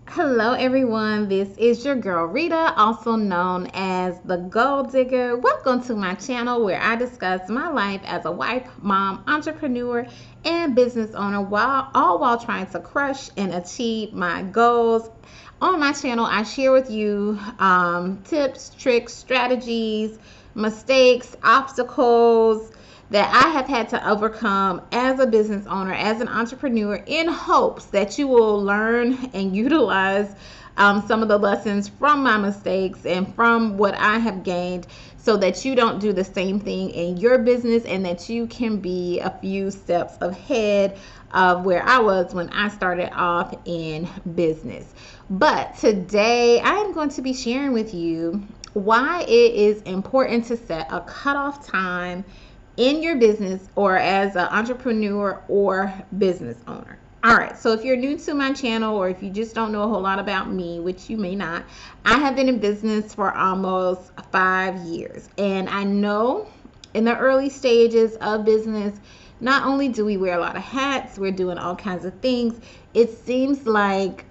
Hello, everyone. This is your girl Rita, also known as the Gold Digger. Welcome to my channel where I discuss my life as a wife, mom, entrepreneur, and business owner, while trying to crush and achieve my goals. On my channel, I share with you tips, tricks, strategies, mistakes, obstacles that I have had to overcome as a business owner, as an entrepreneur, in hopes that you will learn and utilize some of the lessons from my mistakes and from what I have gained so that you don't do the same thing in your business and that you can be a few steps ahead of where I was when I started off in business. But today I am going to be sharing with you why it is important to set a cutoff time in your business or as an entrepreneur or business owner. All right, so if you're new to my channel or if you just don't know a whole lot about me, which you may not, I have been in business for almost 5 years. And I know in the early stages of business, not only do we wear a lot of hats, we're doing all kinds of things, it seems like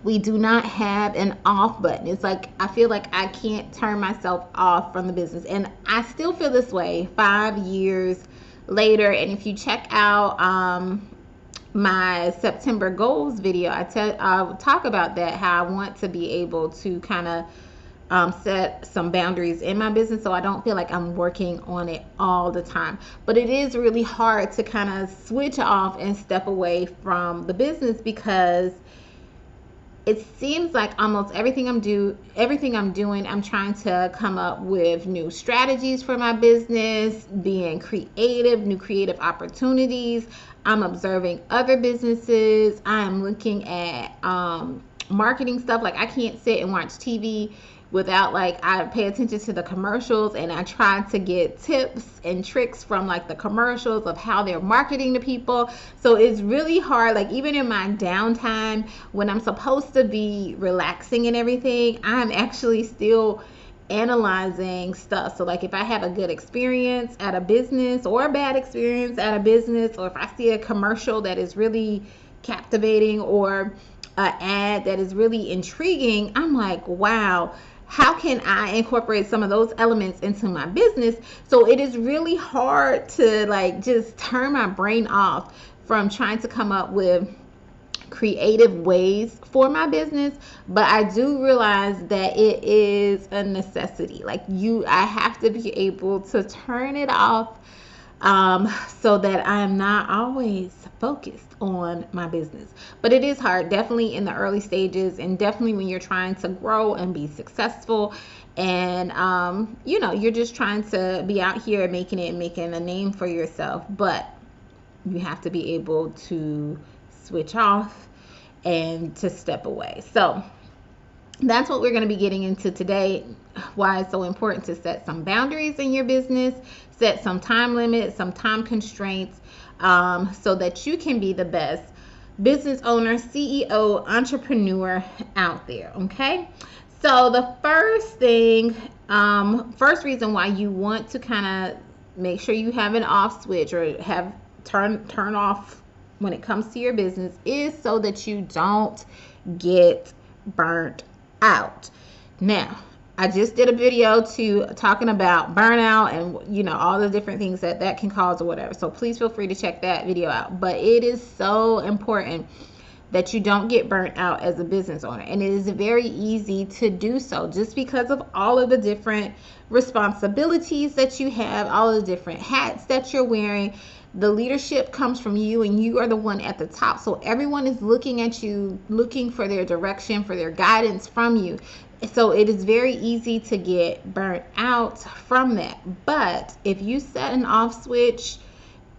we do not have an off button. It's like I feel like I can't turn myself off from the business. And I still feel this way 5 years later. And if you check out my September goals video, I'll talk about that, how I want to be able to kind of set some boundaries in my business so I don't feel like I'm working on it all the time. But it is really hard to kind of switch off and step away from the business because it seems like almost everything I'm doing, I'm trying to come up with new strategies for my business, being creative, new creative opportunities. I'm observing other businesses. I am looking at marketing stuff. Like I can't sit and watch TV without, like, I pay attention to the commercials and I try to get tips and tricks from like the commercials of how they're marketing to people. So it's really hard, like even in my downtime when I'm supposed to be relaxing and everything, I'm actually still analyzing stuff. So like if I have a good experience at a business or a bad experience at a business, or if I see a commercial that is really captivating or an ad that is really intriguing, I'm like, wow, how can I incorporate some of those elements into my business? So it is really hard to like just turn my brain off from trying to come up with creative ways for my business, but I do realize that it is a necessity. Like I have to be able to turn it off, so that I'm not always focused on my business. But it is hard, definitely in the early stages, and definitely when you're trying to grow and be successful. And, you're just trying to be out here making a name for yourself. But you have to be able to switch off and to step away. So, that's what we're going to be getting into today. Why it's so important to set some boundaries in your business, set some time limits, some time constraints, so that you can be the best business owner, CEO, entrepreneur out there. Okay. So the first reason why you want to kind of make sure you have an off switch or have turn off when it comes to your business is so that you don't get burnt out. Now, I just did a video talking about burnout and all the different things that can cause or whatever. So please feel free to check that video out. But it is so important that you don't get burnt out as a business owner. And it is very easy to do so just because of all of the different responsibilities that you have, all of the different hats that you're wearing. The leadership comes from you and you are the one at the top. So everyone is looking at you, looking for their direction, for their guidance from you. So it is very easy to get burnt out from that. But if you set an off switch,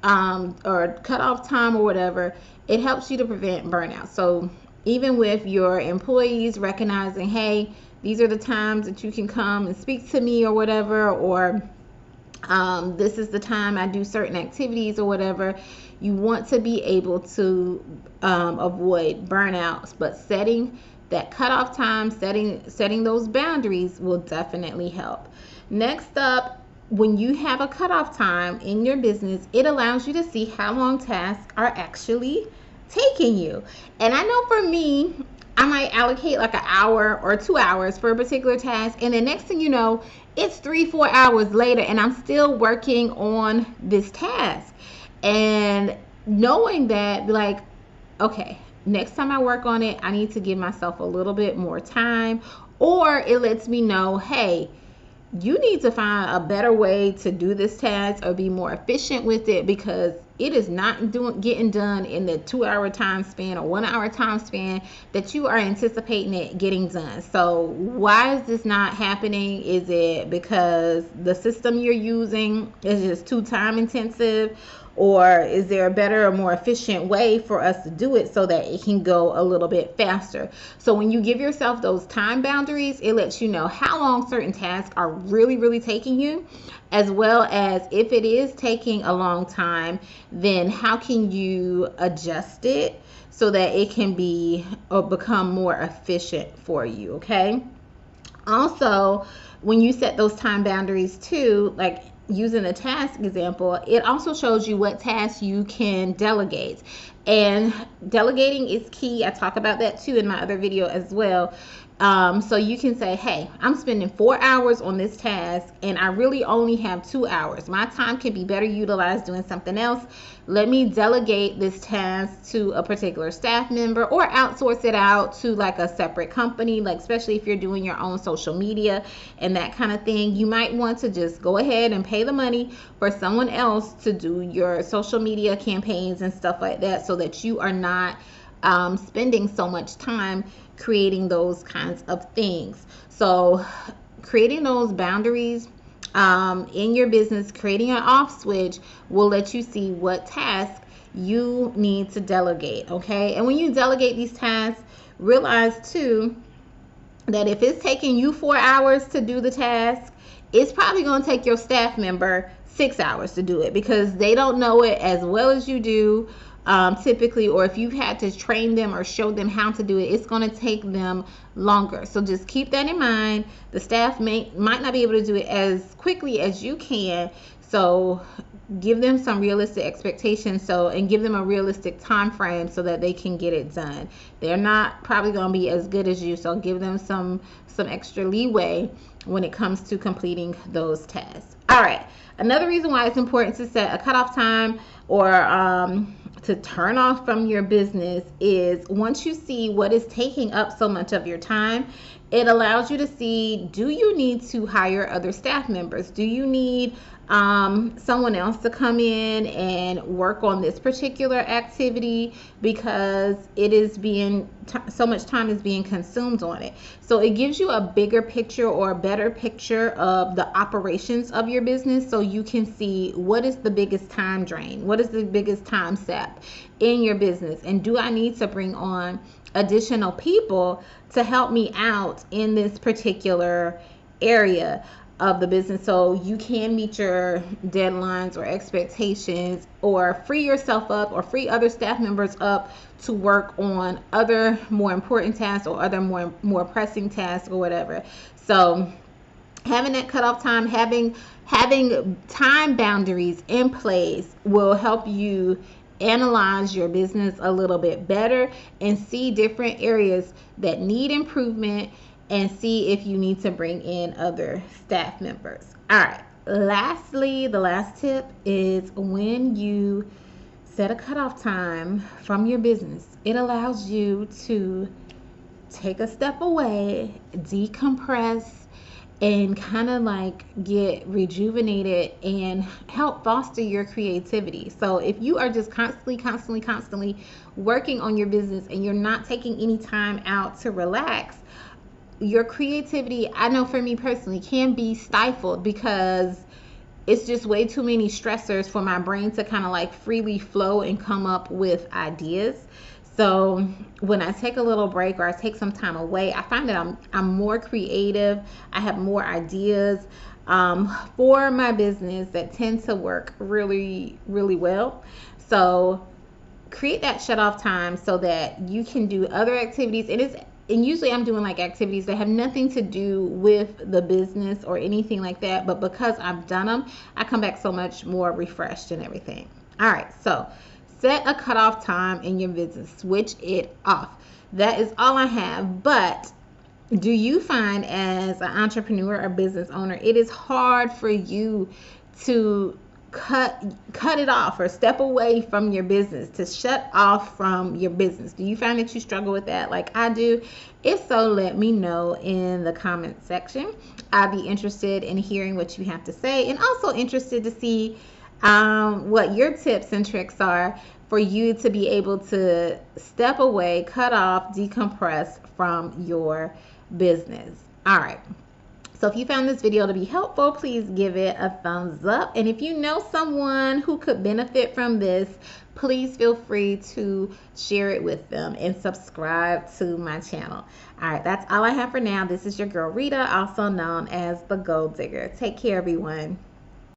or cut off time or whatever, it helps you to prevent burnout. So even with your employees recognizing, hey, these are the times that you can come and speak to me or whatever, or this is the time I do certain activities or whatever, you want to be able to avoid burnouts. But setting that cutoff time, setting those boundaries will definitely help. Next up, when you have a cutoff time in your business, it allows you to see how long tasks are actually taking you. And I know for me, I might allocate like an hour or 2 hours for a particular task, and the next thing you know, it's 3, 4 hours later, and I'm still working on this task. And knowing that, like, okay, next time I work on it, I need to give myself a little bit more time, or it lets me know, hey, you need to find a better way to do this task or be more efficient with it, because it is not getting done in the 2 hour time span or 1 hour time span that you are anticipating it getting done. So why is this not happening? Is it because the system you're using is just too time intensive, or is there a better or more efficient way for us to do it so that it can go a little bit faster? So when you give yourself those time boundaries, it lets you know how long certain tasks are really taking you, as well as if it is taking a long time, then how can you adjust it so that it can be or become more efficient for you. Okay. Also, when you set those time boundaries too, like using the task example, it also shows you what tasks you can delegate. And delegating is key. I talk about that too in my other video as well. So you can say, hey, I'm spending 4 hours on this task and I really only have 2 hours. My time can be better utilized doing something else. Let me delegate this task to a particular staff member or outsource it out to like a separate company, like especially if you're doing your own social media and that kind of thing. You might want to just go ahead and pay the money for someone else to do your social media campaigns and stuff like that, so that you are not spending so much time creating those kinds of things. So creating those boundaries in your business, creating an off switch will let you see what task you need to delegate. Okay. And when you delegate these tasks, realize too that if it's taking you 4 hours to do the task, it's probably going to take your staff member 6 hours to do it, because they don't know it as well as you do. Typically, or if you've had to train them or show them how to do it, it's going to take them longer. So just keep that in mind. The staff might not be able to do it as quickly as you can. So give them some realistic expectations, and give them a realistic time frame so that they can get it done. They're not probably going to be as good as you, so give them some extra leeway when it comes to completing those tasks. All right, another reason why it's important to set a cutoff time or to turn off from your business is, once you see what is taking up so much of your time, it allows you to see, do you need to hire other staff members? Do you need someone else to come in and work on this particular activity, because it is being so much time is being consumed on it? So it gives you a bigger picture or a better picture of the operations of your business, so you can see what is the biggest time drain, what is the biggest time sap in your business, and do I need to bring on additional people to help me out in this particular area of the business, so you can meet your deadlines or expectations, or free yourself up or free other staff members up to work on other more important tasks or other more pressing tasks or whatever. So having that cutoff time, having time boundaries in place will help you analyze your business a little bit better and see different areas that need improvement, and see if you need to bring in other staff members. All right. Lastly, the last tip is, when you set a cutoff time from your business, it allows you to take a step away, decompress, and kind of like get rejuvenated and help foster your creativity. So if you are just constantly working on your business and you're not taking any time out to relax, your creativity, I know for me personally, can be stifled, because it's just way too many stressors for my brain to kind of like freely flow and come up with ideas. So when I take a little break or I take some time away, I find that I'm more creative. I have more ideas for my business that tend to work really well. So create that shut off time so that you can do other activities. And usually I'm doing like activities that have nothing to do with the business or anything like that, but because I've done them, I come back so much more refreshed and everything. All right, so set a cutoff time in your business. Switch it off. That is all I have. But do you find, as an entrepreneur or business owner, it is hard for you to cut it off or step away from your business, to shut off from your business? Do you find that you struggle with that like I do? If so, let me know in the comment section. I'll be interested in hearing what you have to say, and also interested to see what your tips and tricks are for you to be able to step away, cut off, decompress from your business. All right. So if you found this video to be helpful, please give it a thumbs up. And if you know someone who could benefit from this, please feel free to share it with them and subscribe to my channel. All right, that's all I have for now. This is your girl Rita, also known as the Gold Digger. Take care, everyone.